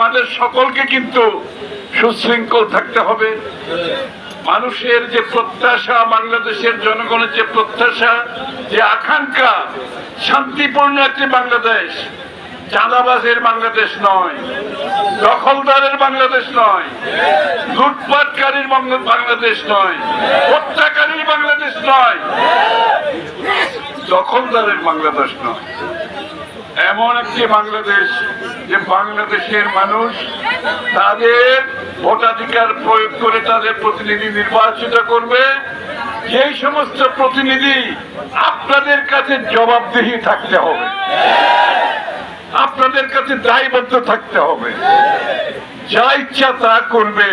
আমাদের সকলকে কিন্তু সুশৃঙ্খল থাকতে হবে। মানুষের যে প্রত্যাশা, বাংলাদেশের জনগণের যে প্রত্যাশা, যে আকাঙ্ক্ষা, শান্তিপূর্ণ একটি বাংলাদেশ, চাঁদাবাজের বাংলাদেশ নয়, দখলদারের বাংলাদেশ নয়, লুটপাটকারীর বাংলাদেশ নয়, হত্যাকারীর বাংলাদেশ নয়, দখলদারের বাংলাদেশ নয়, এমন একটি বাংলাদেশ যে বাংলাদেশের মানুষ তাদের ভোটাধিকার প্রয়োগ করে তাদের প্রতিনিধি নির্বাচিত করবে। এই সমস্ত প্রতিনিধি আপনাদের কাছে জবাবদিহি থাকতে হবে, আপনাদের কাছে দায়বদ্ধ থাকতে হবে। যা ইচ্ছা তা করবে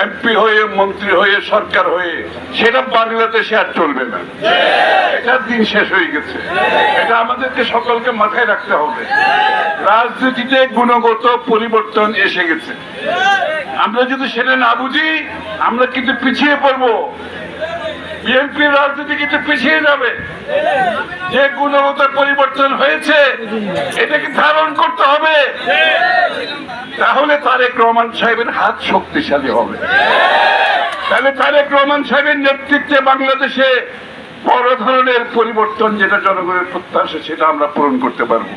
এমপি হয়ে, মন্ত্রী হয়ে, সরকার হয়ে, সেটা বাংলাদেশে আর চলবে না। এটার দিন শেষ হয়ে গেছে। এটা আমাদেরকে সকলকে মাথায় রাখতে হবে। রাজনীতিতে গুণগত পরিবর্তন এসে গেছে। আমরা যদি সেটা না বুঝি আমরা কিন্তু পিছিয়ে পড়বো। বিএনপির রাজনীতি কিন্তু পিছিয়ে যাবে। যে গুণগত পরিবর্তন হয়েছে এটাকে ধারণ করতে হবে, তাহলে তারেক রহমান সাহেবের হাত শক্তিশালী হবে। তাহলে তারেক রহমান সাহেবের নেতৃত্বে বাংলাদেশে বড় ধরনের পরিবর্তন, যেটা জনগণের প্রত্যাশা, সেটা আমরা পূরণ করতে পারব।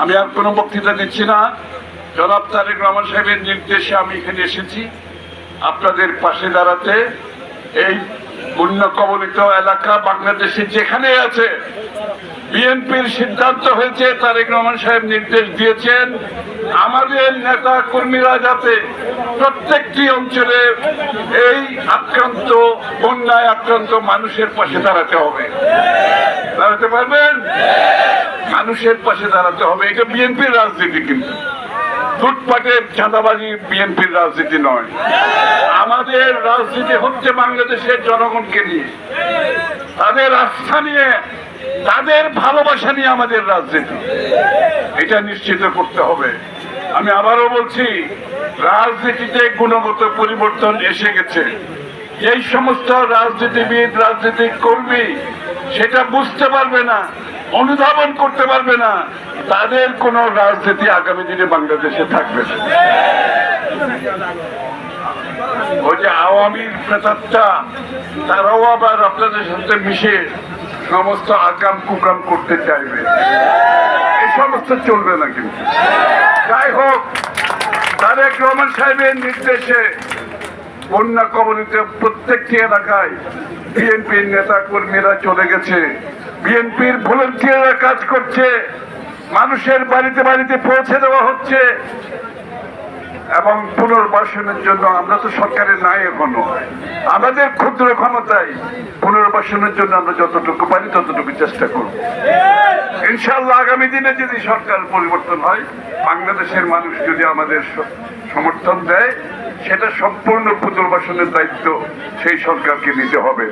আমি আর কোনো বক্তৃতা দিচ্ছি না। জনাব তারেক রহমান সাহেবের নির্দেশে আমি এখানে এসেছি আপনাদের পাশে দাঁড়াতে। এই বন্যা কবলিত এলাকা বাংলাদেশে যেখানে আছে, বিএনপির সিদ্ধান্ত হয়েছে, তারেক রহমান সাহেব নির্দেশ দিয়েছেন, আমাদের নেতা কর্মীরা যাতে প্রত্যেকটি অঞ্চলে এই আক্রান্ত, বন্যায় আক্রান্ত মানুষের পাশে দাঁড়াতে হবে। দাঁড়াতে পারবেন? মানুষের পাশে দাঁড়াতে হবে। এটা বিএনপির রাজনীতি, কিন্তু লুটপাটের, চাঁদাবাজি বিএনপির রাজনীতি নয়। আমাদের রাজনীতি হচ্ছে বাংলাদেশের জনগণকে নিয়ে, তাদের আস্থা নিয়ে, তাদের ভালোবাসা নিয়ে আমাদের রাজনীতি। এটা নিশ্চিত করতে হবে। আমি আবারও বলছি, রাজনীতিতে গুণগত পরিবর্তন এসে গেছে। এই সমস্ত রাজনীতিবিদ, রাজনীতিক কর্মী সেটা বুঝতে পারবে না, অনুধাবন করতে পারবে না, তাদের কোন রাজনীতি আগামী দিনে বাংলাদেশে থাকবে না। ওই যে আওয়ামী প্রেতাত্মা, তারাও আবার আপনাদের সাথে মিশে সমস্ত আকাম কুকাম করতে চাইবে। এই সমস্ত চলবে না। কিন্তু যাই হোক, তারেক রহমান সাহেবের নির্দেশে বন্যা কবলিত প্রত্যেকটি এলাকায় বিএনপির নেতা কর্মীরা চলে গেছে। বিএনপির ভলান্টিয়াররা কাজ করছে, মানুষের বাড়িতে বাড়িতে পৌঁছে দেওয়া হচ্ছে। এবং পুনর্বাসনের জন্য আমরা তো সরকারের নাই এখনো, আমাদের ক্ষুদ্র ক্ষমতায় পুনর্বাসনের জন্য আমরা যতটুকু পারি ততটুকু চেষ্টা করব। ইনশাআল্লাহ আগামী দিনে যদি সরকার পরিবর্তন হয়, বাংলাদেশের মানুষ যদি আমাদের সমর্থন দেয়, সেটা সম্পূর্ণ পুনর্বাসনের দায়িত্ব সেই সরকারকে নিতে হবে।